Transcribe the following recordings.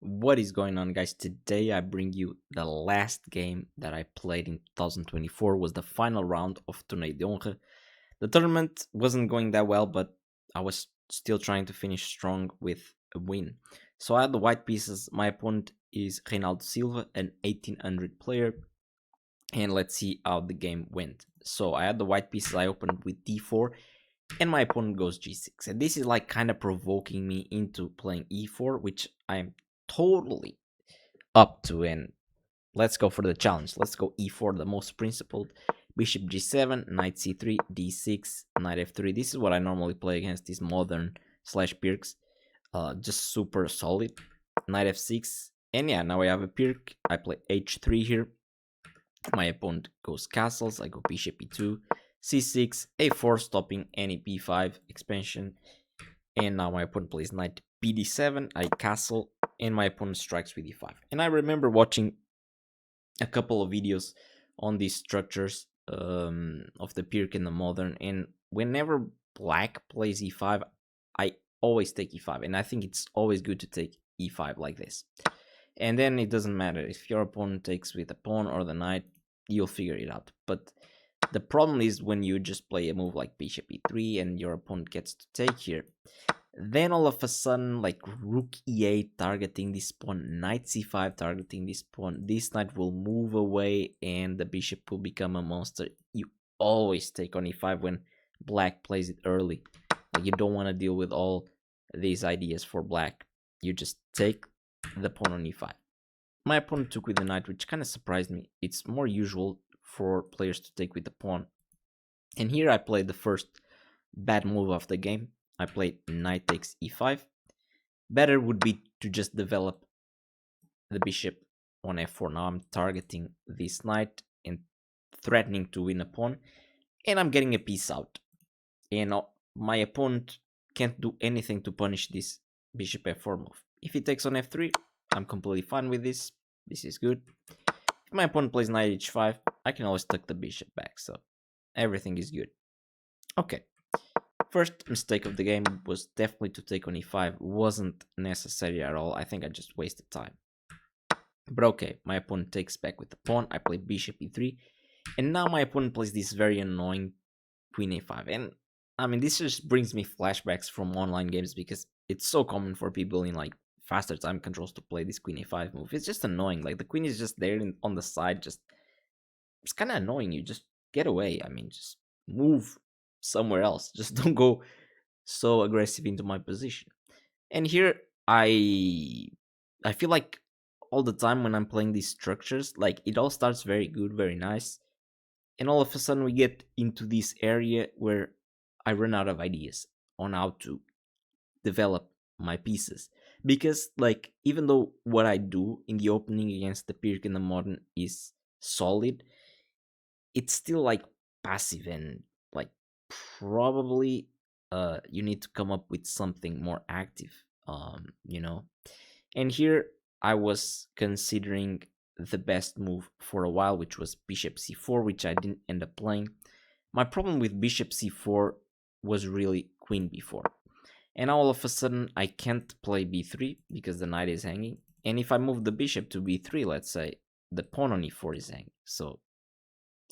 What is going on, guys? Today I bring you the last game that I played in 2024. Was the final round of Torneio de Honra. The tournament wasn't going that well, but I was still trying to finish strong with a win. So I had the white pieces. My opponent is Reinaldo Silva, an 1800 player, and let's see how the game went. So I had the white pieces. I opened with d4, and my opponent goes g6, and this is like kind of provoking me into playing e4, which I'm totally up to. And let's go for the challenge. Let's go e4, the most principled. Bishop g7, knight c3, d6, knight f3. This is what I normally play against these modern slash pirks. Just super solid. Knight f6, and yeah, now I have a pirk. I play h3 here. My opponent goes castles. I go bishop e2, c6, a4, stopping any b5 expansion. And now my opponent plays knight bd7. I castle, and my opponent strikes with e5. And I remember watching a couple of videos on these structures of the Pirk and the modern, and whenever black plays e5, I always take e5, and I think it's always good to take e5 like this. And then it doesn't matter if your opponent takes with the pawn or the knight, you'll figure it out. But the problem is when you just play a move like bishop e3 and your opponent gets to take here, then all of a sudden, like rook e8 targeting this pawn, knight c5 targeting this pawn, this knight will move away and the bishop will become a monster. You always take on e5 when black plays it early. Like, you don't want to deal with all these ideas for black. You just take the pawn on e5. My opponent took with the knight, which kind of surprised me. It's more usual for players to take with the pawn. And here I played the first bad move of the game. I played knight takes e5. Better would be to just develop the bishop on f4. Now I'm targeting this knight and threatening to win a pawn, and I'm getting a piece out. And my opponent can't do anything to punish this bishop f4 move. If he takes on f3, I'm completely fine with this. This is good. If my opponent plays knight h5, I can always tuck the bishop back, so everything is good. Okay. First mistake of the game was definitely to take on e5. Wasn't necessary at all. I think I just wasted time. But okay, my opponent takes back with the pawn. I play bishop e3. And now my opponent plays this very annoying queen a5. And I mean, this just brings me flashbacks from online games because it's so common for people in like faster time controls to play this queen a5 move. It's just annoying. Like, the queen is just there on the side. Just, it's kind of annoying. You just get away. I mean, just move somewhere else. Just don't go so aggressive into my position. And here I feel like all the time when I'm playing these structures, like, it all starts very good, very nice, and all of a sudden we get into this area where I run out of ideas on how to develop my pieces. Because, like, even though what I do in the opening against the Pirk and the Modern is solid, it's still like passive, and like, probably you need to come up with something more active, you know. And here I was considering the best move for a while, which was bishop c4, which I didn't end up playing. My problem with bishop c4 was really queen b4, and all of a sudden I can't play b3 because the knight is hanging, and if I move the bishop to b3, let's say, the pawn on e4 is hanging, so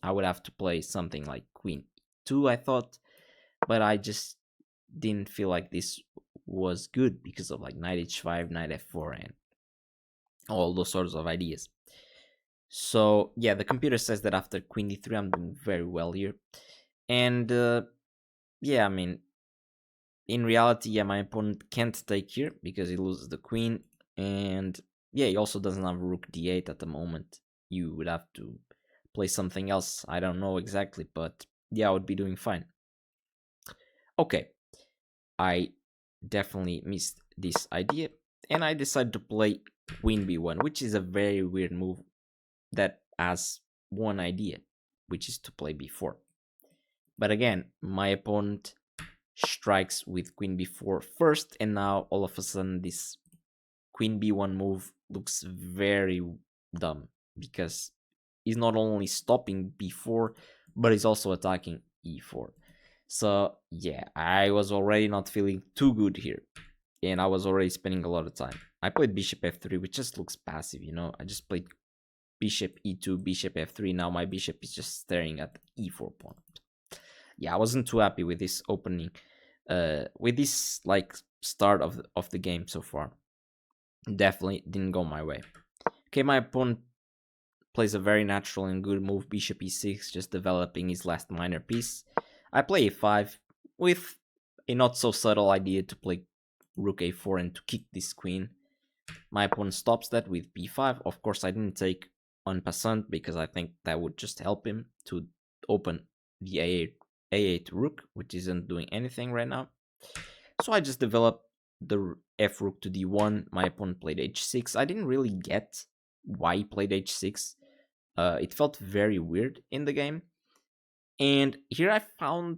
I would have to play something like queen 2, I thought, but I just didn't feel like this was good because of like knight h5, knight f4, and all those sorts of ideas. So yeah, the computer says that after queen d3 I'm doing very well here. And yeah, I mean, in reality, yeah, my opponent can't take here because he loses the queen, and yeah, he also doesn't have rook d8 at the moment. You would have to play something else. I don't know exactly, but yeah, I would be doing fine. Okay, I definitely missed this idea, and I decided to play queen b1, which is a very weird move that has one idea, which is to play b4. But again, my opponent strikes with queen b4 first, and now all of a sudden this queen b1 move looks very dumb because he's not only stopping b4, but he's also attacking e4. So yeah, I was already not feeling too good here, and I was already spending a lot of time. I played bishop f3, which just looks passive, you know. I just played bishop e2, bishop f3. Now my bishop is just staring at the e4 pawn. Yeah, I wasn't too happy with this opening, with this like start of the game so far. Definitely didn't go my way. Okay, my opponent plays a very natural and good move, bishop e6, just developing his last minor piece. I play a5 with a not so subtle idea to play rook a4 and to kick this queen. My opponent stops that with b5. Of course, I didn't take en passant because I think that would just help him to open the a8 rook, which isn't doing anything right now. So I just developed the f rook to d1. My opponent played h6. I didn't really get why he played h6. It felt very weird in the game. And here I found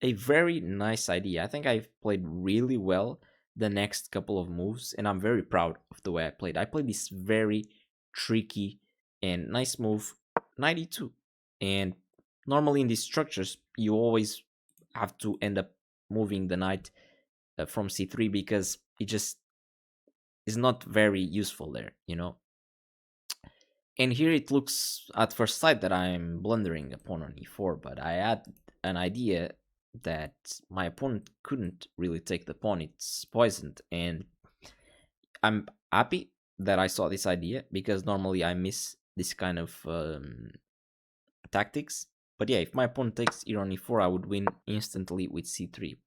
a very nice idea. I think I've played really well the next couple of moves, and I'm very proud of the way I played. I played this very tricky and nice move, knight e2. And normally in these structures, you always have to end up moving the knight from c3 because it just is not very useful there, you know. And here it looks at first sight that I'm blundering a pawn on e4, but I had an idea that my opponent couldn't really take the pawn, it's poisoned, and I'm happy that I saw this idea because normally I miss this kind of tactics. But yeah, if my opponent takes here on e4, I would win instantly with c3.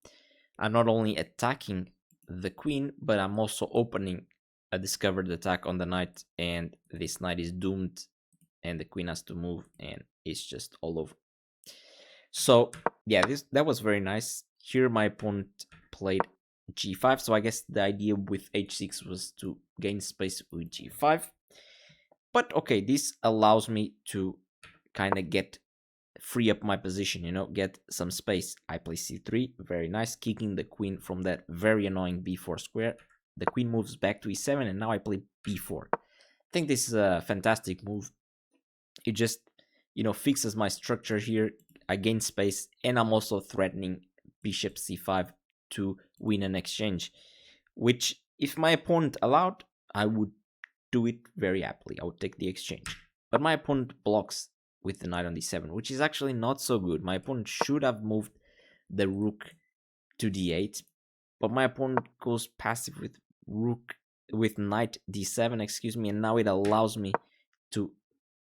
I'm not only attacking the queen, but I'm also opening a discovered attack on the knight, and this knight is doomed, and the queen has to move, and it's just all over. So yeah, that was very nice. Here my opponent played g5, so I guess the idea with h6 was to gain space with g5. But okay, this allows me to kind of free up my position, you know, get some space. I play c3, very nice, kicking the queen from that very annoying b4 square. The queen moves back to e7, and now I play b4. I think this is a fantastic move. It just, you know, fixes my structure here. I gain space, and I'm also threatening bishop c5 to win an exchange, which if my opponent allowed, I would do it very happily. I would take the exchange. But my opponent blocks with the knight on d7, which is actually not so good. My opponent should have moved the rook to d8, but my opponent goes passive with knight d7, excuse me, and now it allows me to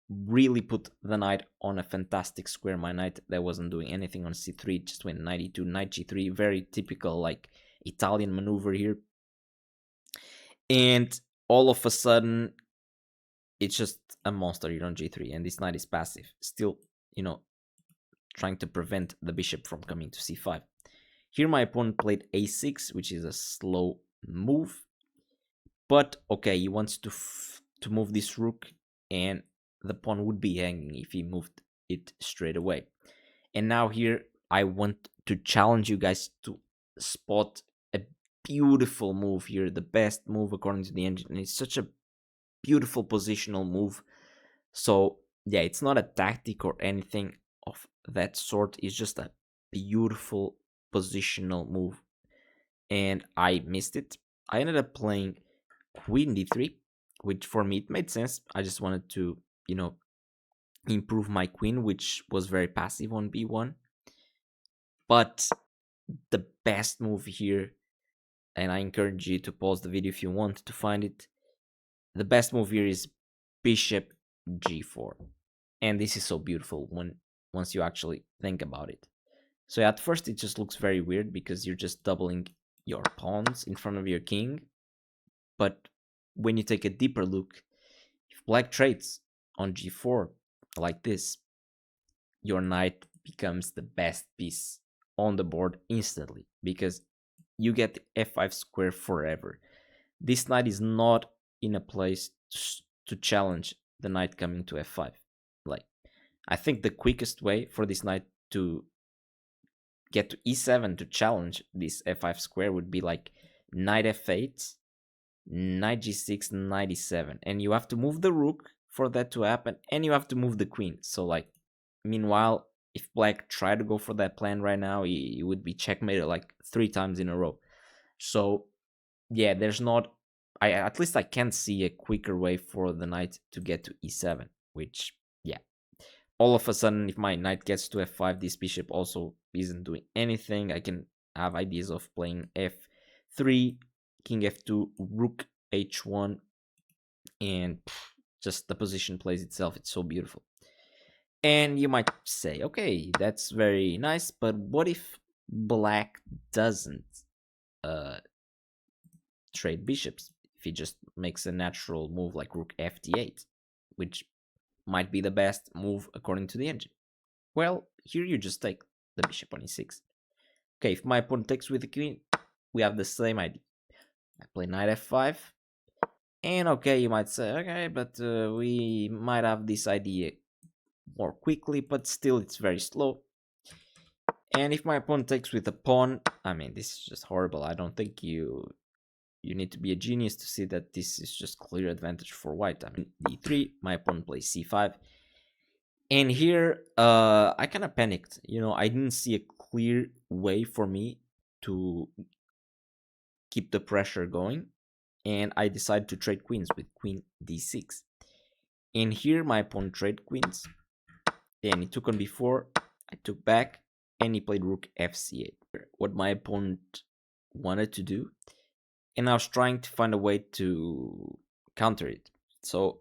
really put the knight on a fantastic square. My knight that wasn't doing anything on c3 just went knight e2, knight g3, very typical like Italian maneuver here. And all of a sudden it's just a monster here on g3, and this knight is passive, still, you know, trying to prevent the bishop from coming to c5. Here my opponent played a6, which is a slow move, but okay, he wants to move this rook, and the pawn would be hanging if he moved it straight away. And now here I want to challenge you guys to spot a beautiful move here, the best move according to the engine, and it's such a beautiful positional move. So yeah, it's not a tactic or anything of that sort, it's just a beautiful positional move, and I missed it. I ended up playing queen d3, which for me it made sense. I just wanted to, you know, improve my queen, which was very passive on b1. But the best move here, and I encourage you to pause the video if you want to find it, the best move here is bishop g4. And this is so beautiful once you actually think about it. So at first it just looks very weird because you're just doubling your pawns in front of your king. But when you take a deeper look, if black trades on g4 like this, your knight becomes the best piece on the board instantly because you get f5 square forever. This knight is not in a place to challenge the knight coming to f5. Like, I think the quickest way for this knight to get to e7 to challenge this f5 square would be like knight f8, knight g6, knight e7, and you have to move the rook for that to happen, and you have to move the queen. So like, meanwhile, if black tried to go for that plan right now, he would be checkmated like 3 times in a row. So yeah, there's not I at least I can't see a quicker way for the knight to get to e7, which, yeah. All of a sudden, if my knight gets to f5, this bishop also isn't doing anything. I can have ideas of playing f3, king f2, rook h1, and just the position plays itself. It's so beautiful. And you might say, okay, that's very nice, but what if black doesn't uh, trade bishops? If he just makes a natural move like rook f d8, which might be the best move according to the engine. Well, here you just take the bishop on e6. Okay, if my opponent takes with the queen, we have the same idea. I play knight f5, and okay, you might say, okay, but we might have this idea more quickly, but still it's very slow. And if my opponent takes with a pawn, I mean, this is just horrible. I don't think you need to be a genius to see that this is just clear advantage for white. I mean, d3, my opponent plays c5. And here, I kind of panicked. You know, I didn't see a clear way for me to keep the pressure going. And I decided to trade queens with queen d6. And here, my opponent traded queens. And he took on b4. I took back. And he played rook fc8. What my opponent wanted to do. And I was trying to find a way to counter it. So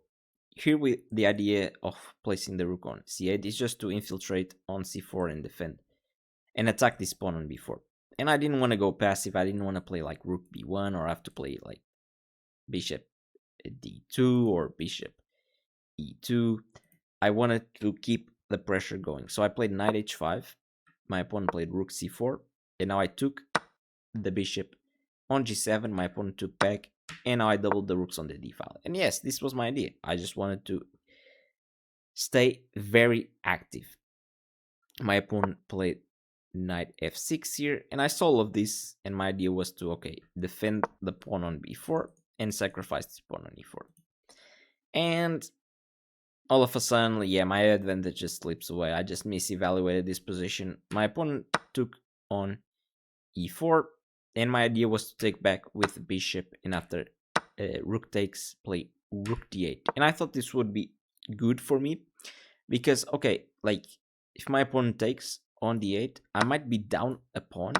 here with the idea of placing the rook on c8 is just to infiltrate on c4 and defend and attack this pawn on b4. And I didn't want to go passive. I didn't want to play like rook b1 or have to play like bishop d2 or bishop e2. I wanted to keep the pressure going. So I played knight h5. My opponent played rook c4. And now I took the bishop on g7. My opponent took back. And now I doubled the rooks on the d file. And yes, this was my idea. I just wanted to stay very active. My opponent played knight f6 here, and I saw all of this, and my idea was to, okay, defend the pawn on b4 and sacrifice this pawn on e4. And all of a sudden, yeah, my advantage just slips away. I just misevaluated this position. My opponent took on e4, and my idea was to take back with the bishop, and after rook takes, play rook d8. And I thought this would be good for me because, okay, like if my opponent takes on d8, I might be down a pawn,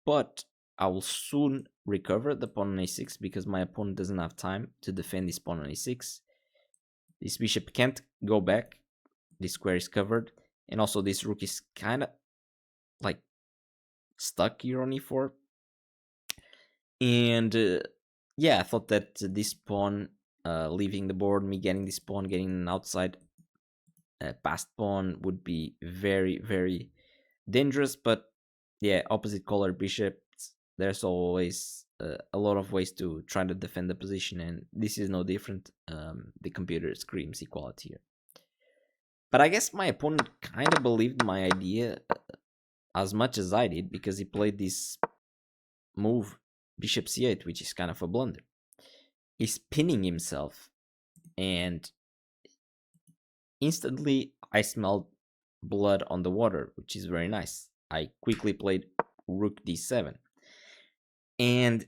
but I will soon recover the pawn on a6 because my opponent doesn't have time to defend this pawn on a6. This bishop can't go back. This square is covered, and also this rook is kind of like stuck here on e4. And yeah, I thought that this pawn leaving the board, me getting this pawn, getting an outside passed pawn would be very, very dangerous. But yeah, opposite color bishops, there's always a lot of ways to try to defend the position, and this is no different. The computer screams equality here. But I guess my opponent kind of believed my idea as much as I did, because he played this move, bishop c8, which is kind of a blunder. He's pinning himself, and instantly I smelled blood on the water, which is very nice. I quickly played rook d7. And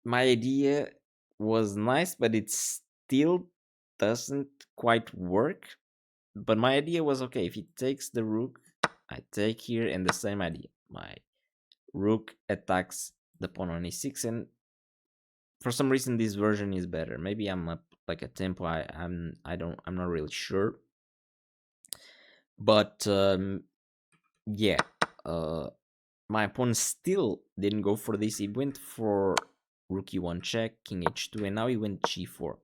my idea was nice, but it still doesn't quite work. But my idea was, okay, if he takes the rook, I take here, and the same idea. My rook attacks the pawn on e6, and for some reason this version is better. Maybe I'm up like a tempo. I'm not really sure. But yeah, my opponent still didn't go for this. He went for rook e1 check, king h2, and now he went g4.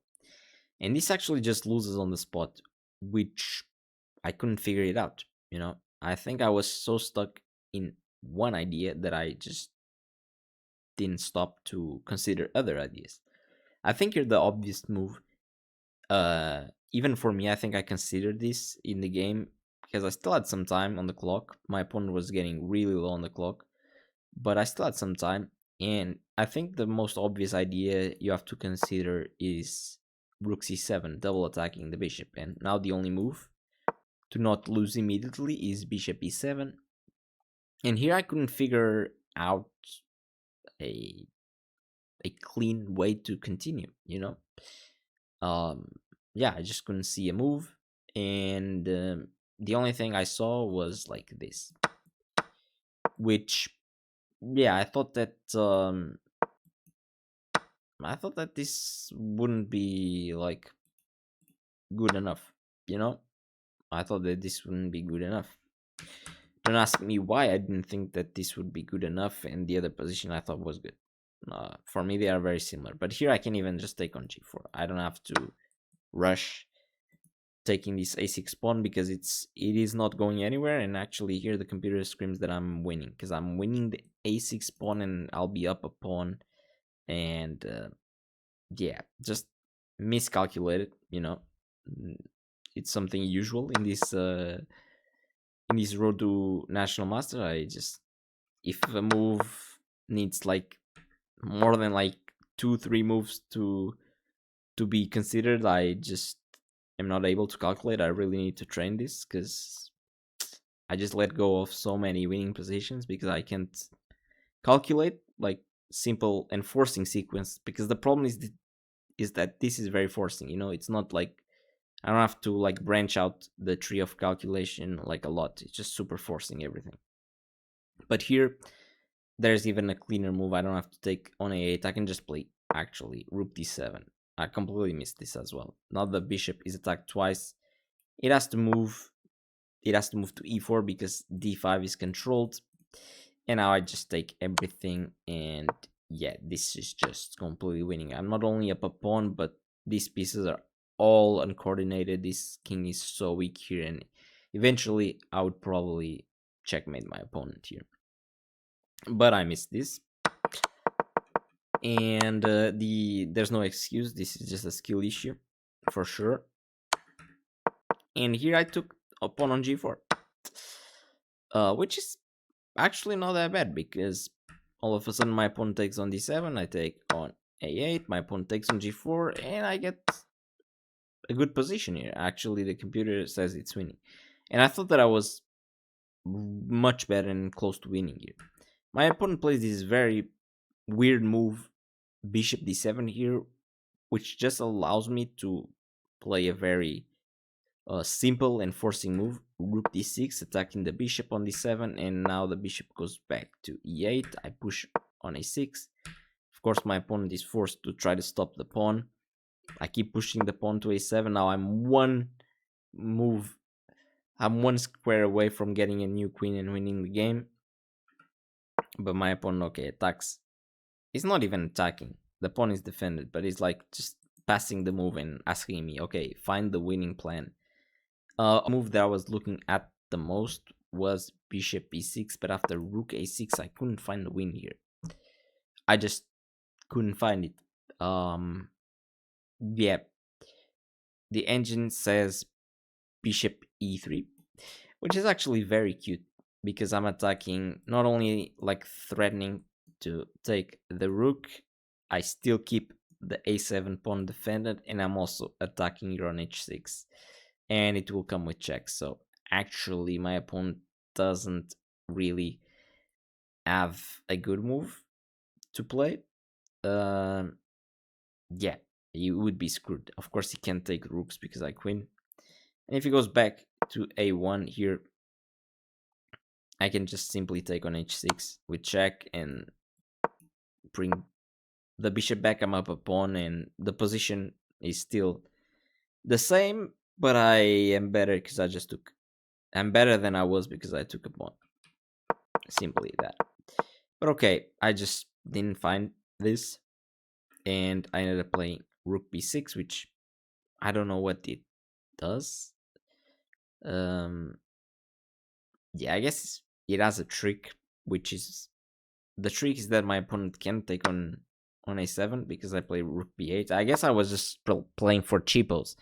And this actually just loses on the spot, which I couldn't figure it out. You know, I think I was so stuck in one idea that I just didn't stop to consider other ideas. I think you're the obvious move. Even for me, I think I considered this in the game because I still had some time on the clock. My opponent was getting really low on the clock, but I still had some time. And I think the most obvious idea you have to consider is rook c7, double attacking the bishop. And now the only move to not lose immediately is bishop e7. And here I couldn't figure out a a clean way to continue, you know. um yeah, I just couldn't see a move, and the only thing I saw was like this, which, yeah, I thought that this wouldn't be like good enough, you know. I thought that this wouldn't be good enough. Don't ask me why I didn't think that this would be good enough, and the other position I thought was good. For me, they are very similar. But here I can even just take on g4. I don't have to rush taking this a6 pawn because it is not going anywhere. And actually, here the computer screams that I'm winning because I'm winning the a6 pawn, and I'll be up a pawn. And yeah, just miscalculated. You know, Mm, it's something usual in this road to national master. I just, if a move needs like more than like 2 3 moves to be considered, I just am not able to calculate. I really need to train this because I just let go of so many winning positions because I can't calculate like simple and forcing sequence, because the problem is that this is very forcing, you know. It's not like I don't have to like branch out the tree of calculation like a lot. It's just super forcing everything. But here there's even a cleaner move. I don't have to take on a8. I can just play actually rook d7. I completely missed this as well. Now the bishop is attacked twice. It has to move. It has to move to e4 because d5 is controlled. And now I just take everything, and yeah, this is just completely winning. I'm not only up a pawn, but these pieces are all uncoordinated. This king is so weak here, and eventually I would probably checkmate my opponent here. But I missed this, and there's no excuse. This is just a skill issue for sure. And here I took a pawn on g4, which is actually not that bad because all of a sudden my pawn takes on d7, I take on a8, my pawn takes on g4, and I get a good position here. Actually, the computer says it's winning, and I thought that I was much better and close to winning here. My opponent plays this very weird move, bishop d7 here, which just allows me to play a very simple and forcing move, rook d6, attacking the bishop on d7, and now the bishop goes back to e8. I push on a6. Of course, my opponent is forced to try to stop the pawn. I keep pushing the pawn to a7. Now I'm move, I'm one square away from getting a new queen and winning the game. But my opponent, okay, attacks. He's not even attacking. The pawn is defended, but he's like just passing the move and asking me, okay, find the winning plan. A move that I was looking at the most was bishop e6, but after rook a6, I couldn't find the win here. I just couldn't find it. Yeah, the engine says bishop e3, which is actually very cute because I'm attacking, not only like threatening to take the rook, I still keep the a7 pawn defended, and I'm also attacking here on h6, and it will come with checks. So actually my opponent doesn't really have a good move to play. um yeah, he would be screwed. Of course he can't take rooks because I queen, and if he goes back to a1 here, I can just simply take on h6 with check and bring the bishop back. I'm up a pawn, and the position is still the same, but I am better because I'm better than I was because I took a pawn. Simply that. But okay, I just didn't find this, and I ended up playing rook b6, which I don't know what it does. Um, yeah, I guess it has a trick, which is the trick is that my opponent can take on a7 because I play rook b8. I guess I was just playing for cheapos,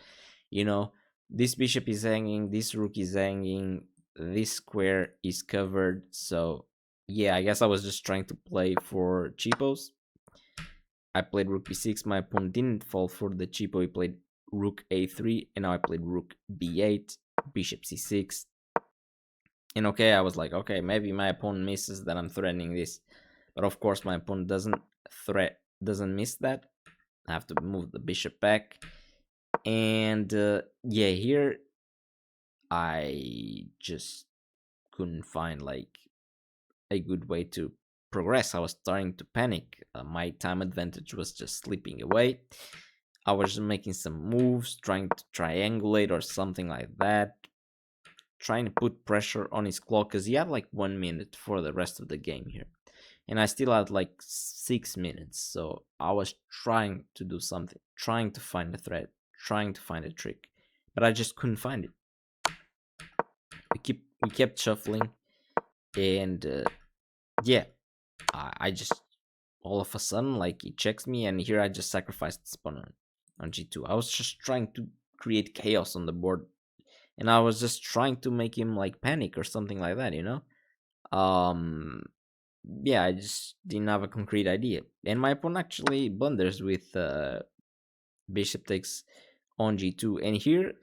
you know. This bishop is hanging, this rook is hanging, this square is covered. So yeah, I guess I was just trying to play for cheapos. I played rook b6. My opponent didn't fall for the cheapo. He played rook a3, and now I played rook b8, bishop c6. And okay, I was like, okay, maybe my opponent misses that I'm threatening this. But of course, my opponent doesn't threat doesn't miss that. I have to move the bishop back. And yeah, here I just couldn't find like a good way to progress. I was starting to panic. My time advantage was just slipping away. I was just making some moves, trying to triangulate or something like that, trying to put pressure on his clock because he had like 1 minute for the rest of the game here. And I still had like 6 minutes. So I was trying to do something, trying to find a thread, trying to find a trick, but I just couldn't find it. We kept shuffling, and yeah, I just all of a sudden like he checks me, and here I just sacrificed this pawn on g2. I was just trying to create chaos on the board, and I was just trying to make him like panic or something like that, you know. um yeah, I just didn't have a concrete idea, and my pawn actually blunders with bishop takes on g2. And here,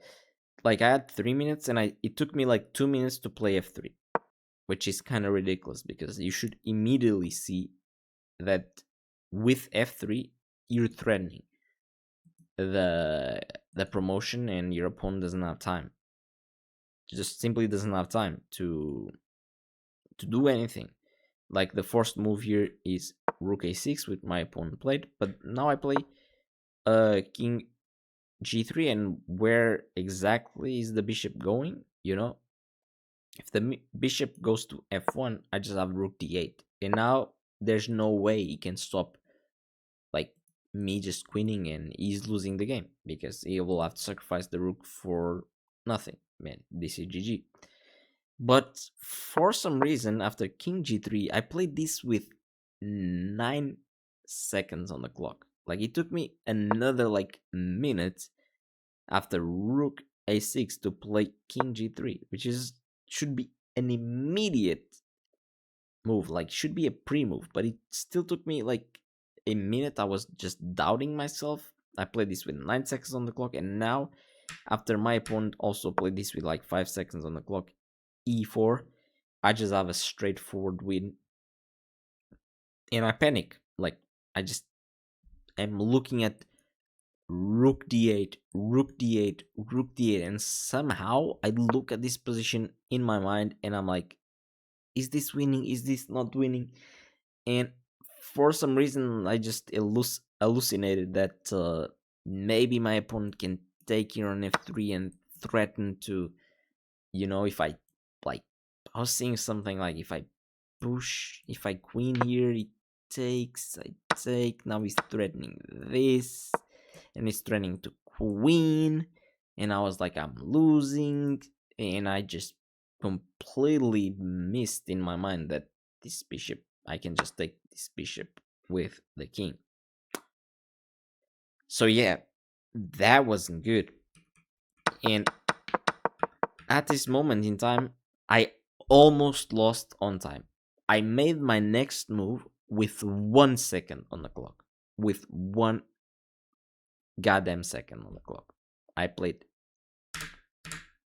like, I had 3 minutes, and it took me like 2 minutes to play f3, which is kind of ridiculous because you should immediately see that with f3 you're threatening the the promotion, and your opponent doesn't have time, just simply doesn't have time to do anything. Like, the first move here is rook a6, which my opponent played, but now I play king g3. And where exactly is the bishop going, you know? If the bishop goes to f1, I just have rook d8, and now there's no way he can stop like me just queening, and he's losing the game because he will have to sacrifice the rook for nothing. Man, this is GG. But for some reason, after king g3, I played this with 9 seconds on the clock. Like, it took me another like minute after rook a6 to play king g3, which is should be an immediate move, like should be a pre-move, but it still took me like a minute. I was just doubting myself. I played this with 9 seconds on the clock, and now after my opponent also played this with like 5 seconds on the clock, e4, I just have a straightforward win, and I panic. Like, I just am looking at rook d8, rook d8, rook d8, and somehow I look at this position in my mind, and I'm like, is this winning? Is this not winning? And for some reason, I just hallucinated that maybe my opponent can take here on f3 and threaten to, if I, like, I was seeing something like, if I push, if I queen here, he takes, I take. Now he's threatening this, and he's threatening to queen, and I was like, I'm losing, and I just completely missed in my mind that this bishop, I can just take this bishop with the king. So yeah, that wasn't good. And at this moment in time, I almost lost on time. I made my next move with 1 second on the clock. With one goddamn second on the clock. I played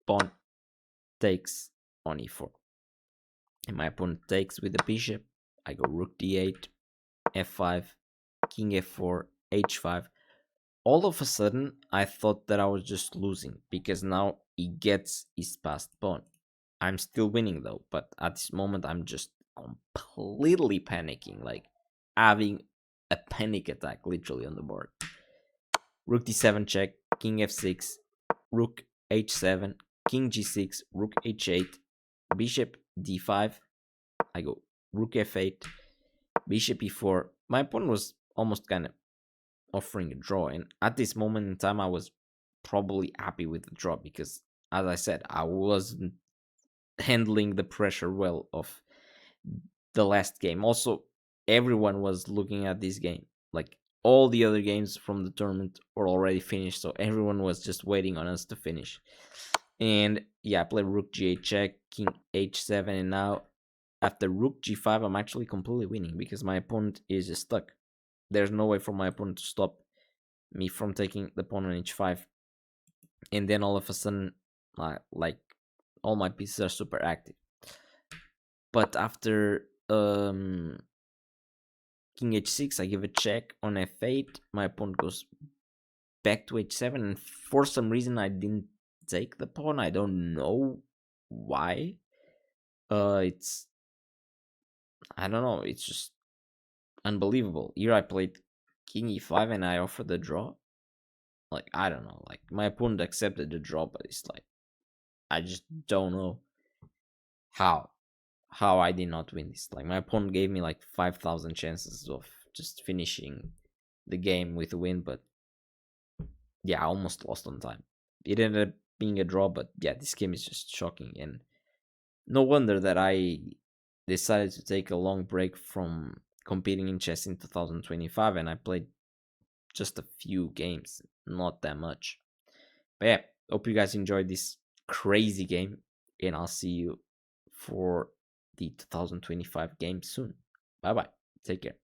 pawn takes on e4. And my opponent takes with the bishop. I go rook d8, f5, king f4, h5. All of a sudden, I thought that I was just losing because now he gets his passed pawn. I'm still winning though, but at this moment, I'm just completely panicking, like having a panic attack literally on the board. Rook d7 check, king f6, rook h7, king g6, rook h8, bishop d5. I go rook f8, bishop e4. My opponent was almost kind of offering a draw, and at this moment in time, I was probably happy with the draw because, as I said, I wasn't handling the pressure well of the last game. Also, everyone was looking at this game. Like, all the other games from the tournament were already finished, so everyone was just waiting on us to finish. And yeah, I played rook g8 check, king h7, and now after rook g5, I'm actually completely winning because my opponent is just stuck. There's no way for my opponent to stop me from taking the pawn on h5. And then all of a sudden, like all my pieces are super active. But after king h6. I give a check on f8. My opponent goes back to h7, and for some reason I didn't take the pawn. I don't know why. It's I don't know. It's just unbelievable. Here I played king e5 and I offered the draw. Like I don't know. Like my opponent accepted the draw, but it's like I just don't know how I did not win this. Like my opponent gave me like 5,000 chances of just finishing the game with a win, but yeah, I almost lost on time. It ended up being a draw, but yeah, this game is just shocking, and no wonder that I decided to take a long break from competing in chess in 2025, and I played just a few games, not that much. But yeah, hope you guys enjoyed this crazy game, and I'll see you for the 2025 game soon. Bye bye. Take care.